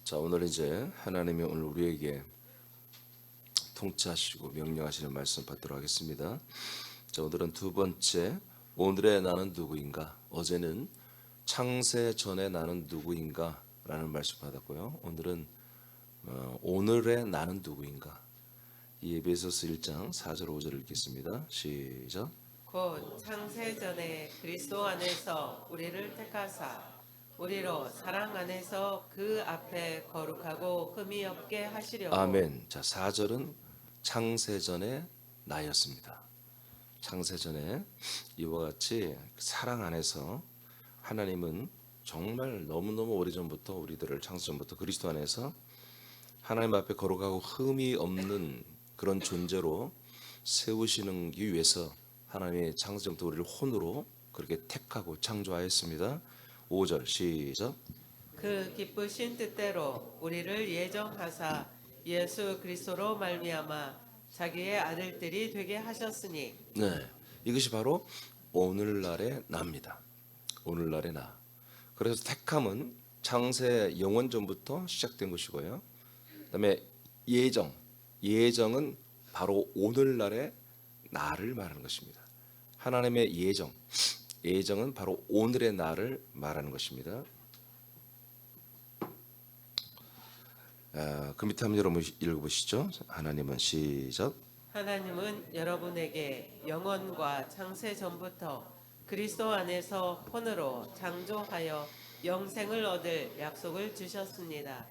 자, 오늘 이제 하나님이 오늘 우리에게 통치하시고 명령하시는 말씀 받도록 하겠습니다. 자, 오늘은 두 번째, 오늘의 나는 누구인가? 어제는 창세 전에 나는 누구인가? 라는 말씀 받았고요. 오늘은 오늘의 나는 누구인가? 이 에베소서 1장 4절 5절을 읽겠습니다. 시작. 곧 창세전에 그리스도 안에서 우리를 택하사 우리로 사랑 안에서 그 앞에 거룩하고 흠이 없게 하시려고. 아멘. 자, 4절은 창세전에 나였습니다. 창세전에 이와 같이 사랑 안에서 하나님은 정말 너무너무 오래전부터 우리들을 창세전부터 그리스도 안에서 하나님 앞에 거룩하고 흠이 없는 그런 존재로 세우시는 기 위해서 하나님의 창세전부터 우리를 혼으로 그렇게 택하고 창조하였습니다. 5절 시작. 그 기쁘신 뜻대로 우리를 예정하사 예수 그리스도로 말미암아 자기의 아들들이 되게 하셨으니. 네, 이것이 바로 오늘날의 나입니다. 오늘날의 나. 그래서 택함은 창세 영원전부터 시작된 것이고요. 그다음에 예정은 바로 오늘날의 나를 말하는 것입니다. 하나님의 예정은 바로 오늘의 나를 말하는 것입니다. 그 밑에 한번 여러분 읽어보시죠. 하나님은 시작. 하나님은 여러분에게 영원과 창세 전부터 그리스도 안에서 혼으로 창조하여 영생을 얻을 약속을 주셨습니다.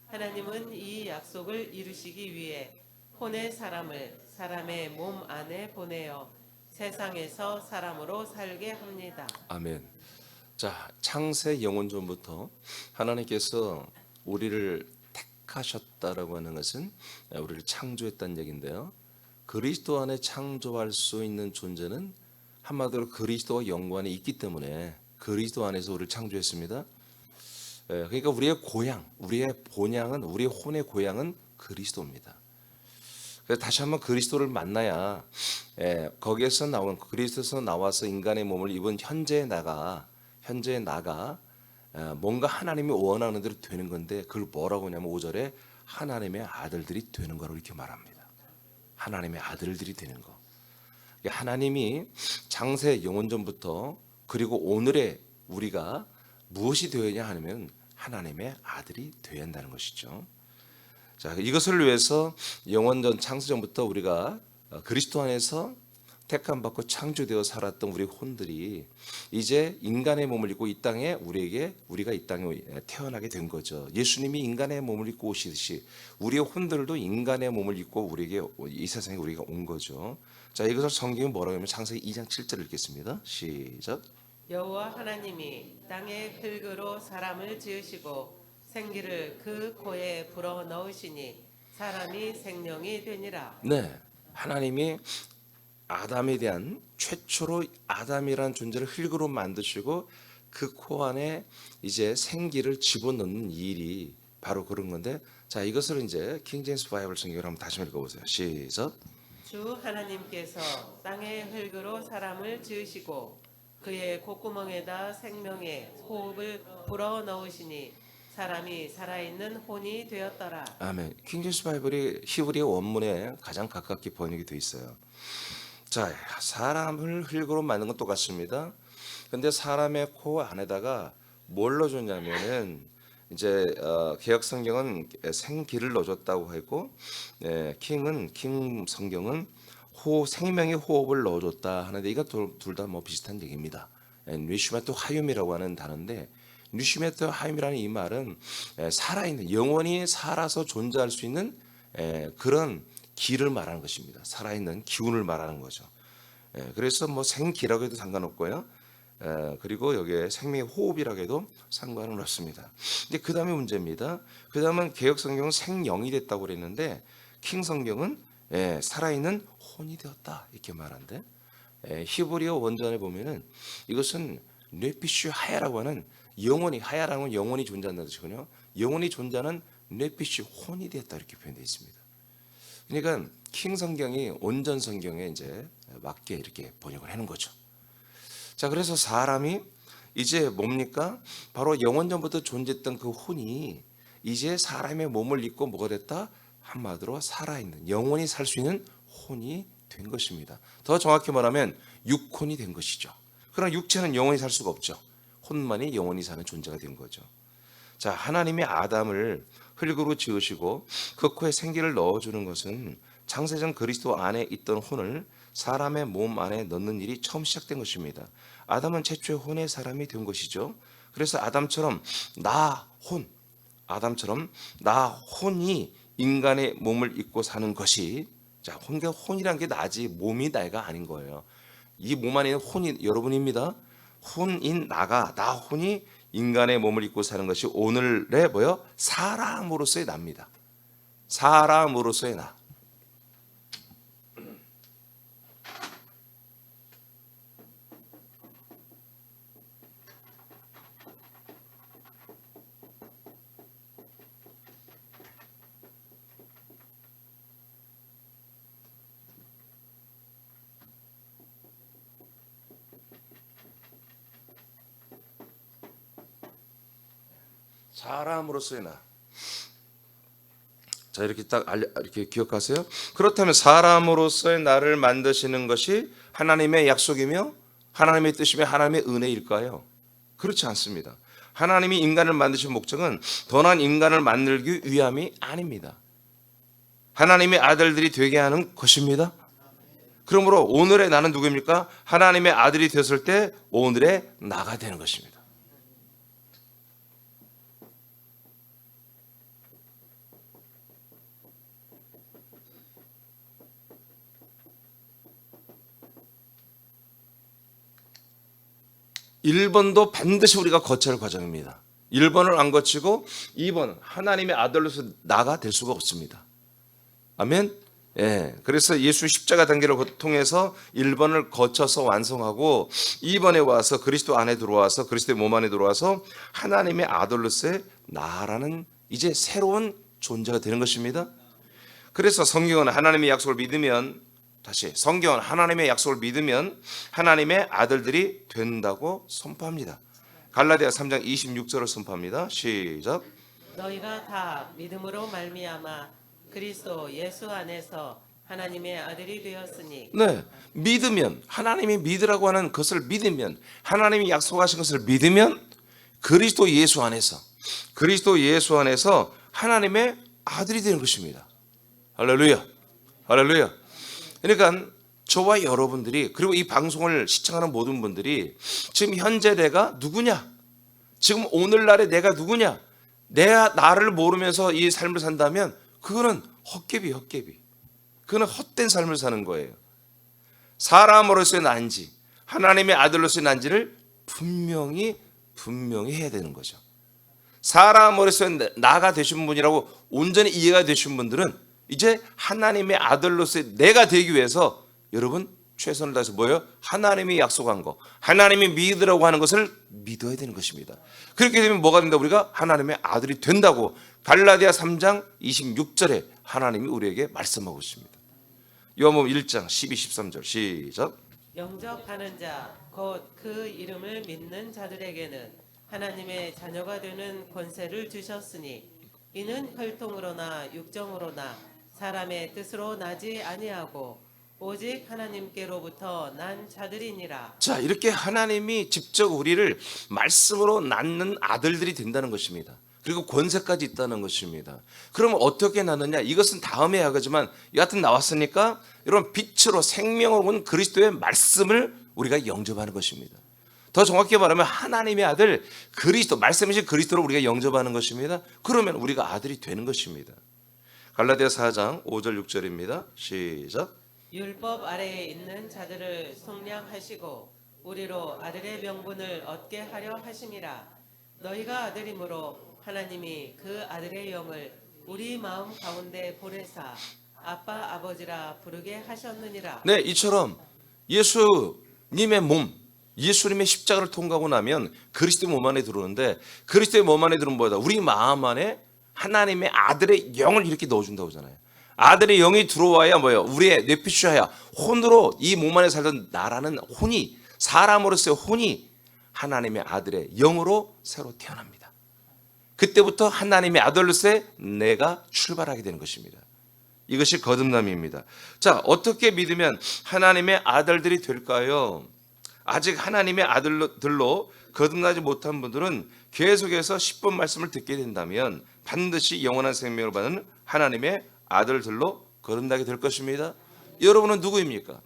하나님은 이 약속을 이루시기 위해 혼의 사람을 사람의 몸 안에 보내어 세상에서 사람으로 살게 합니다. 아멘. 자, 창세 영원전부터 하나님께서 우리를 택하셨다라고 하는 것은 우리를 창조했다는 얘기인데요. 그리스도 안에 창조할 수 있는 존재는 한마디로 그리스도와 연관이 있기 때문에 그리스도 안에서 우리를 창조했습니다. 그러니까 우리의 고향, 우리의 본향은, 우리의 혼의 고향은 그리스도입니다. 그래서 다시 한번 그리스도를 만나야 거기에서 나온 그리스도에서 나와서 인간의 몸을 입은 현재의 나가 뭔가 하나님이 원하는 대로 되는 건데 그걸 뭐라고 하냐면 5절에 하나님의 아들들이 되는 거라고 이렇게 말합니다. 하나님의 아들들이 되는 거. 하나님이 창세 영원전부터 그리고 오늘의 우리가 무엇이 되어야 하냐면 하나님의 아들이 되어야 한다는 것이죠. 자, 이것을 위해서 영원전 창세전부터 우리가 그리스도 안에서 택함 받고 창조되어 살았던 우리 혼들이 이제 인간의 몸을 입고 이 땅에 우리가 이 땅에 태어나게 된 거죠. 예수님이 인간의 몸을 입고 오시듯이 우리의 혼들도 인간의 몸을 입고 우리에게 이 세상에 우리가 온 거죠. 자, 이것을 성경이 뭐라고 하면 창세기 2장 7절 읽겠습니다. 시작. 여호와 하나님이 땅의 흙으로 사람을 지으시고 생기를 그 코에 불어 넣으시니 사람이 생명이 되니라. 네, 하나님이 아담에 대한 최초로 아담이라는 존재를 흙으로 만드시고 그 코 안에 이제 생기를 집어넣는 일이 바로 그런 건데, 자, 이것을 이제 킹제임스 바이블 성경을 한번 다시 읽어보세요. 시작. 주 하나님께서 땅의 흙으로 사람을 지으시고 그의 콧구멍에다 생명의 호흡을 불어 넣으시니 사람이 살아있는 혼이 되었더라. 아멘. 킹제임스 바이블이 히브리 원문에 가장 가깝게 번역이 돼 있어요. 자, 사람을 흙으로 만든 건 똑같습니다. 근데 사람의 코 안에다가 뭘 넣어줬냐면은 이제 개역 성경은 생기를 넣어줬다고 하고, 킹 성경은 생명의 호흡을 넣어줬다 하는데 이거 둘 다 뭐 비슷한 얘기입니다. 뉴시메토 하윰이라고 하는 단어인데, 뉴시메토 하윰이라는 이 말은 살아있는, 영원히 살아서 존재할 수 있는 그런 기를 말하는 것입니다. 살아있는 기운을 말하는 거죠. 그래서 뭐 생기라고 해도 상관없고요. 그리고 여기에 생명의 호흡이라고 해도 상관은 없습니다. 근데 그 다음에 문제입니다. 그 다음은 개역 성경은 생영이 됐다고 그랬는데 킹 성경은 살아있는 혼이 되었다 이렇게 말한데, 히브리어 원전에 보면은 이것은 뇌피슈 하야라고 하는 영원히, 하야라는 건 영원히 존재한다는 뜻이거든요. 영원히 존재하는 뇌피슈 혼이 되었다 이렇게 표현되어 있습니다. 그러니까 킹 성경이 온전 성경에 이제 맞게 이렇게 번역을 하는 거죠. 자, 그래서 사람이 이제 뭡니까? 바로 영원전부터 존재했던 그 혼이 이제 사람의 몸을 입고 뭐가 됐다? 한마디로 살아있는, 영원히 살 수 있는 혼이 된 것입니다. 더 정확히 말하면 육혼이 된 것이죠. 그러나 육체는 영원히 살 수가 없죠. 혼만이 영원히 사는 존재가 된 거죠. 자, 하나님이 아담을 흙으로 지으시고 그 코에 생기를 넣어주는 것은 창세전 그리스도 안에 있던 혼을 사람의 몸 안에 넣는 일이 처음 시작된 것입니다. 아담은 최초의 혼의 사람이 된 것이죠. 그래서 아담처럼 나 혼이 인간의 몸을 입고 사는 것이, 자, 혼이란 게 나지 몸이 나가 아닌 거예요. 이 몸 안에 있는 혼이 여러분입니다. 혼인 나 혼이 인간의 몸을 입고 사는 것이 오늘의 뭐요? 사람으로서의 나입니다. 사람으로서의 나. 사람으로서의 나. 자, 이렇게 이렇게 기억하세요. 그렇다면 사람으로서의 나를 만드시는 것이 하나님의 약속이며 하나님의 뜻이며 하나님의 은혜일까요? 그렇지 않습니다. 하나님이 인간을 만드신 목적은 더 나은 인간을 만들기 위함이 아닙니다. 하나님의 아들들이 되게 하는 것입니다. 그러므로 오늘의 나는 누구입니까? 하나님의 아들이 됐을 때 오늘의 나가 되는 것입니다. (1번도) 반드시 우리가 거쳐야 할 과정입니다. 1번을 안 거치고 2번 하나님의 아들로서 나가 될 수가 없습니다. 아멘. 예. 그래서 예수 십자가 단계를 통해서 1번을 거쳐서 완성하고 2번에 와서 그리스도 안에 들어와서 그리스도의 몸 안에 들어와서 하나님의 아들로서의 나라는 이제 새로운 존재가 되는 것입니다. 그래서 성경은 하나님의 약속을 믿으면, 다시 성경은 하나님의 약속을 믿으면 하나님의 아들들이 된다고 선포합니다. 갈라디아 3장 26절을 선포합니다. 시작. 너희가 다 믿음으로 말미암아 그리스도 예수 안에서 하나님의 아들이 되었으니. 네, 믿으면, 하나님이 믿으라고 하는 것을 믿으면, 하나님이 약속하신 것을 믿으면 그리스도 예수 안에서 하나님의 아들이 되는 것입니다. 할렐루야. 할렐루야. 그러니까 저와 여러분들이, 그리고 이 방송을 시청하는 모든 분들이 지금 현재 내가 누구냐, 지금 오늘날의 내가 누구냐, 내가 나를 모르면서 이 삶을 산다면 그거는 헛개비. 그거는 헛된 삶을 사는 거예요. 사람으로서의 난지, 하나님의 아들로서의 난지를 분명히 해야 되는 거죠. 사람으로서의 나가 되신 분이라고 온전히 이해가 되신 분들은 이제 하나님의 아들로서의 내가 되기 위해서 여러분 최선을 다해서 뭐예요? 하나님이 약속한 거, 하나님이 믿으라고 하는 것을 믿어야 되는 것입니다. 그렇게 되면 뭐가 된다? 우리가 하나님의 아들이 된다고 갈라디아 3장 26절에 하나님이 우리에게 말씀하고 있습니다. 요한복음 1장 12, 13절 시작. 영접하는 자 곧 그 이름을 믿는 자들에게는 하나님의 자녀가 되는 권세를 주셨으니 이는 혈통으로나 육정으로나 사람의 뜻으로 나지 아니하고 오직 하나님께로부터 난 자들이니라. 자, 이렇게 하나님이 직접 우리를 말씀으로 낳는 아들들이 된다는 것입니다. 그리고 권세까지 있다는 것입니다. 그러면 어떻게 낳느냐? 이것은 다음에 하겠지만 여하튼 나왔으니까 여러분 빛으로 생명으로 온 그리스도의 말씀을 우리가 영접하는 것입니다. 더 정확히 말하면 하나님의 아들 그리스도, 말씀이신 그리스도를 우리가 영접하는 것입니다. 그러면 우리가 아들이 되는 것입니다. 갈라디아 4장 5절 6절입니다. 시작. 율법 아래에 있는 자들을 속량하시고 우리로 아들의 명분을 얻게 하려 하심이라. 너희가 아들이므로 하나님이 그 아들의 영을 우리 마음 가운데 보내사 아빠 아버지라 부르게 하셨느니라. 네, 이처럼 예수님의 몸, 예수님의 십자가를 통과하고 나면 그리스도의 몸 안에 들어오는데, 그리스도의 몸 안에 들어오면 뭐다? 우리 마음 안에 하나님의 아들의 영을 이렇게 넣어준다고 하잖아요. 아들의 영이 들어와야 뭐예요? 우리의 뇌피쉬하야 혼으로 이 몸 안에 살던 나라는 혼이, 사람으로서의 혼이 하나님의 아들의 영으로 새로 태어납니다. 그때부터 하나님의 아들로서의 내가 출발하게 되는 것입니다. 이것이 거듭남입니다. 자, 어떻게 믿으면 하나님의 아들들이 될까요? 아직 하나님의 아들들로 거듭나지 못한 분들은 계속해서 10번 말씀을 듣게 된다면 반드시 영원한 생명을 받는 하나님의 아들들로 거듭나게 될 것입니다. 여러분은 누구입니까?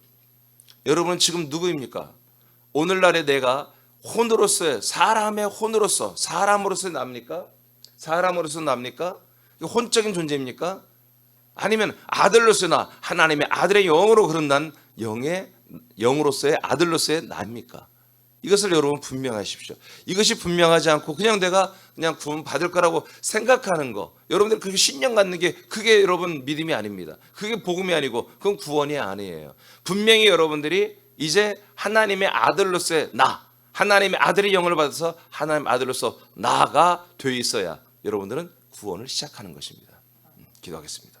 여러분은 지금 누구입니까? 오늘날에 내가 혼으로서의 사람의 혼으로서 사람으로서 납니까? 사람으로서 납니까? 혼적인 존재입니까? 아니면 아들로서나 하나님의 아들의 영으로 거듭난 영으로서의 아들로서의 나입니까? 이것을 여러분 분명하십시오. 이것이 분명하지 않고 그냥 내가 그냥 구원 받을 거라고 생각하는 거, 여러분들 그렇게 신념 갖는 게 그게 여러분 믿음이 아닙니다. 그게 복음이 아니고 그건 구원이 아니에요. 분명히 여러분들이 이제 하나님의 아들로서의 하나님의 아들의 영을 받아서 하나님의 아들로서 나가 되어 있어야 여러분들은 구원을 시작하는 것입니다. 기도하겠습니다.